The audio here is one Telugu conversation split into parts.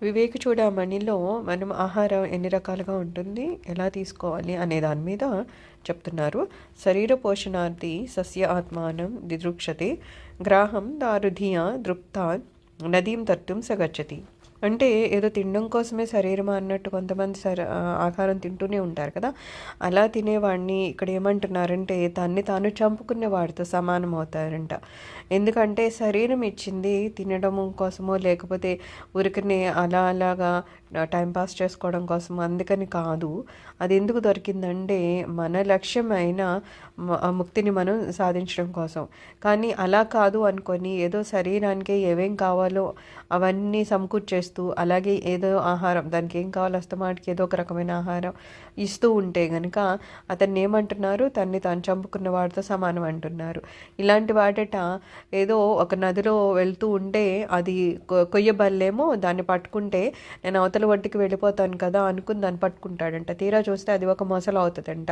వివేక చూడమణిలో మనం ఆహారం ఎన్ని రకాలుగా ఉంటుంది, ఎలా తీసుకోవాలి అనే దాని మీద చెప్తున్నారు. శరీర పోషణార్థి సస్య ఆత్మానం దిదృక్షతే గ్రాహం దారుధియా దృప్తాన్ నదీం తర్తుం సగచ్చతి. అంటే ఏదో తినడం కోసమే శరీరం అన్నట్టు కొంతమంది ఆహారం తింటూనే ఉంటారు కదా. అలా తినేవాడిని ఇక్కడ ఏమంటున్నారంటే దాన్ని తాను చంపుకునే వాడితో సమానం అవుతారంట. ఎందుకంటే శరీరం ఇచ్చింది తినడం కోసమో లేకపోతే ఊరికనే అలాగా టైంపాస్ చేసుకోవడం కోసం అందుకని కాదు. అది ఎందుకు దొరికిందంటే మన లక్ష్యమైన ముక్తిని మనం సాధించడం కోసం. కానీ అలా కాదు అనుకొని ఏదో శరీరానికి ఏమేం కావాలో అవన్నీ సమకూర్చేస్తూ అలాగే ఏదో ఆహారం దానికి ఏం కావాలో అస్తమాటికి ఏదో ఒక రకమైన ఆహారం ఇస్తూ ఉంటే గనక అతన్ని ఏమంటున్నారు, తన్ని తాను చంపుకున్న వాడితో సమానం అంటున్నారు. ఇలాంటి వాడట ఏదో ఒక నదిలో వెళ్తూ ఉంటే అది కొయ్యబల్లేమో దాన్ని పట్టుకుంటే నేను అవతల ఒడ్డుకి వెళ్ళిపోతాను కదా అనుకుని దాన్ని పట్టుకుంటాడంట. తీరా చూస్తే అది ఒక మొసలు అవుతుందంట.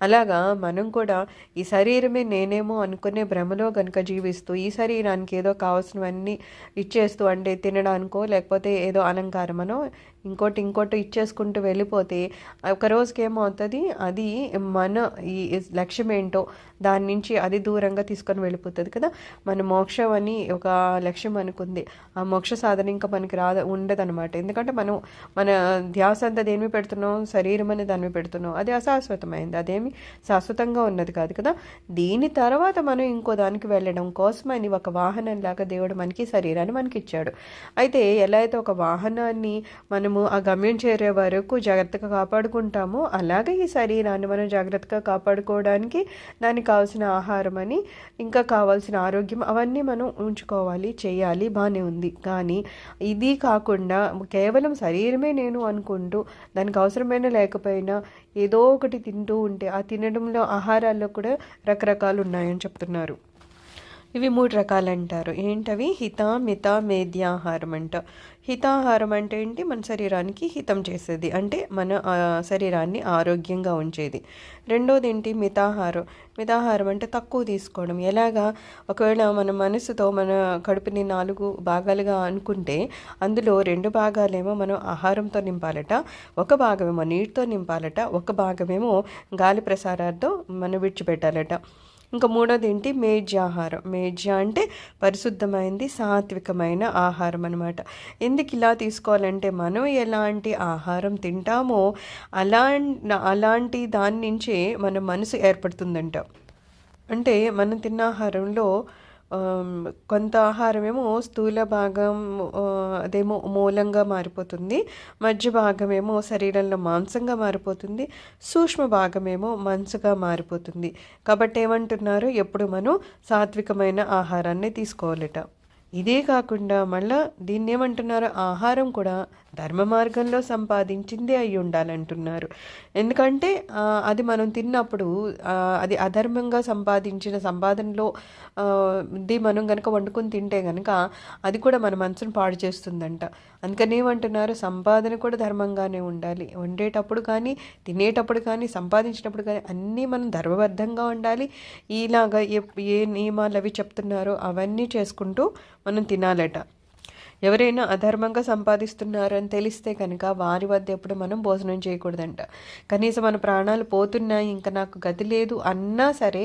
అలాగా మనం కూడా ఈ శరీరమే నేనేమో అనుకునే భ్రమలో కనుక జీవిస్తూ ఈ శరీరానికి ఏదో కావాల్సినవన్నీ ఇచ్చేస్తూ అంటే తినడానికో లేకపోతే ఏదో అలంకారమనో ఇంకోటి ఇచ్చేసుకుంటూ వెళ్ళిపోతే ఒక రోజుకి ఏమవుతుంది, అది మన ఈ లక్ష్యం ఏంటో దాని నుంచి అది దూరంగా తీసుకొని వెళ్ళిపోతుంది కదా. మన మోక్షం అని ఒక లక్ష్యం అనుకుంది, ఆ మోక్ష సాధన ఇంకా మనకి ఉండదన్నమాట. ఎందుకంటే మనం మన ధ్యాస అంతా దేని మీద పెడుతున్నాం, శరీరం అనే దాని మీద పెడుతున్నాం. అది అశాశ్వతమైంది, అదేమి శాశ్వతంగా ఉన్నది కాదు కదా. దీని తర్వాత మనం ఇంకో దానికి వెళ్ళడం కోసమని ఒక వాహనంలాగా దేవుడు మనకి శరీరాన్ని మనకి ఇచ్చాడు. అయితే ఎలా అయితే ఒక వాహనాన్ని మనము ఆ గమ్యం చేరే వరకు జాగ్రత్తగా కాపాడుకుంటామో అలాగే ఈ శరీరాన్ని మనం జాగ్రత్తగా కాపాడుకోవడానికి దానికి కావాల్సిన ఆహారం అని ఇంకా కావాల్సిన ఆరోగ్యం అవన్నీ మనం ఉంచుకోవాలి, చేయాలి, బాగానే ఉంది. కానీ ఇది కాకుండా కేవలం శరీరమే నేను అనుకుంటూ దానికి అవసరమైన లేకపోయినా ఏదో ఒకటి తింటూ ఉంటే ఆ తినడంలో ఆహారాల్లో కూడా రకరకాలు ఉన్నాయని చెప్తున్నారు. ఇవి 3 రకాలు అంటారు. ఏంటవి? హిత మిత మేధ్యాహారం అంట. హితాహారం అంటే ఏంటి? మన శరీరానికి హితం చేసేది, అంటే మన శరీరాన్ని ఆరోగ్యంగా ఉంచేది. రెండోది ఏంటి? మితాహారం. మితాహారం అంటే తక్కువ తీసుకోవడం. ఎలాగా? ఒకవేళ మన మనసుతో మన కడుపుని 4 భాగాలుగా అనుకుంటే అందులో 2 భాగాలేమో మనం ఆహారంతో నింపాలట, ఒక భాగమేమో నీటితో నింపాలట, ఒక భాగమేమో గాలి ప్రసారాలతో మనం విడిచిపెట్టాలట. ఇంకా మూడోది ఏంటి? మేధ్యాహారం. మేధ్య అంటే పరిశుద్ధమైంది, సాత్వికమైన ఆహారం అనమాట. ఎందుకు ఇలా తీసుకోవాలంటే మనం ఎలాంటి ఆహారం తింటామో అలాంటి దాని నుంచే మన మనసు ఏర్పడుతుందంట. అంటే మనం తిన్న ఆహారంలో కొంత ఆహారమేమో స్థూల భాగం అదేమో మూలంగా మారిపోతుంది, మధ్య భాగమేమో శరీరంలో మాంసంగా మారిపోతుంది, సూక్ష్మ భాగమేమో మనసుగా మారిపోతుంది. కాబట్టి ఏమంటున్నారు, ఎప్పుడు మనం సాత్వికమైన ఆహారాన్ని తీసుకోవాలట. ఇదే కాకుండా మళ్ళా దీన్ని ఏమంటున్నారు, ఆహారం కూడా ధర్మ మార్గంలో సంపాదించిందే అయి ఉండాలంటున్నారు. ఎందుకంటే అది మనం తిన్నప్పుడు అది అధర్మంగా సంపాదించిన సంపాదనలో ఇది మనం కనుక వండుకొని తింటే కనుక అది కూడా మన మనసును పాడు చేస్తుందంట. అందుకని ఏమంటున్నారు, సంపాదన కూడా ధర్మంగానే ఉండాలి. వండేటప్పుడు కానీ తినేటప్పుడు కానీ సంపాదించినప్పుడు కానీ అన్నీ మనం ధర్మబద్ధంగా ఉండాలి. ఇలాగా ఏ నియమాలు అవి చెప్తున్నారో అవన్నీ చేసుకుంటూ మనం తినాలట. ఎవరైనా అధర్మంగా సంపాదిస్తున్నారని తెలిస్తే కనుక వారి వద్ద ఎప్పుడు మనం భోజనం చేయకూడదంట. కనీసం మన ప్రాణాలు పోతున్నాయి, ఇంకా నాకు గతి లేదు అన్నా సరే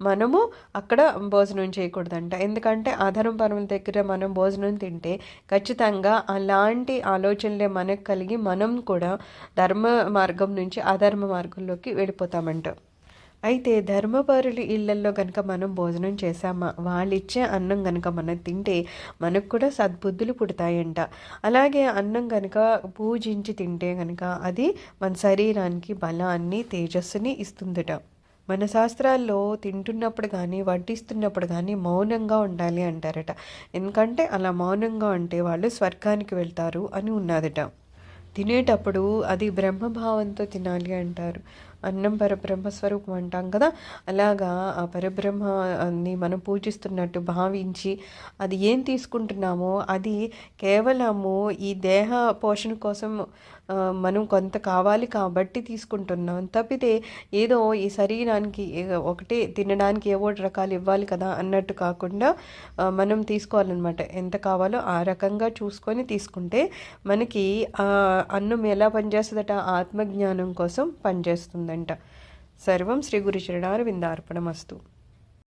మనము అక్కడ భోజనం చేయకూడదంట. ఎందుకంటే అధర్మ పనుల దగ్గర మనం భోజనం తింటే ఖచ్చితంగా అలాంటి ఆలోచనలే మనకు కలిగి మనం కూడా ధర్మ మార్గం నుంచి అధర్మ మార్గంలోకి వెళ్ళిపోతామంట. అయితే ధర్మపరుల ఇళ్లల్లో కనుక మనం భోజనం చేసామా, వాళ్ళు ఇచ్చే అన్నం కనుక మనం తింటే మనకు కూడా సద్బుద్ధులు పుడతాయంట. అలాగే అన్నం కనుక పూజించి తింటే కనుక అది మన శరీరానికి బలాన్ని, తేజస్సుని ఇస్తుందట. మన శాస్త్రాల్లో తింటున్నప్పుడు కానీ వడ్డిస్తున్నప్పుడు కానీ మౌనంగా ఉండాలి అంటారట. ఎందుకంటే అలా మౌనంగా ఉంటే వాళ్ళు స్వర్గానికి వెళ్తారు అని ఉన్నదట. తినేటప్పుడు అది బ్రహ్మభావంతో తినాలి అంటారు. అన్నం పరబ్రహ్మస్వరూపం అంటాం కదా, అలాగా ఆ పరబ్రహ్మని మనం పూజిస్తున్నట్టు భావించి అది ఏం తీసుకుంటున్నామో అది కేవలము ఈ దేహ పోషణ కోసం మనం కొంత కావాలి కాబట్టి తీసుకుంటున్నాం తప్పితే ఏదో ఈ శరీరానికి ఒకటే తినడానికి ఏవో రకాలు ఇవ్వాలి కదా అన్నట్టు కాకుండా మనం తీసుకోవాలన్నమాట. ఎంత కావాలో ఆ రకంగా చూసుకొని తీసుకుంటే మనకి అన్నం ఎలా పనిచేస్తుందట, ఆత్మజ్ఞానం కోసం పనిచేస్తుందంట. సర్వం శ్రీ గురు చరణారవిందార్పణమస్తు.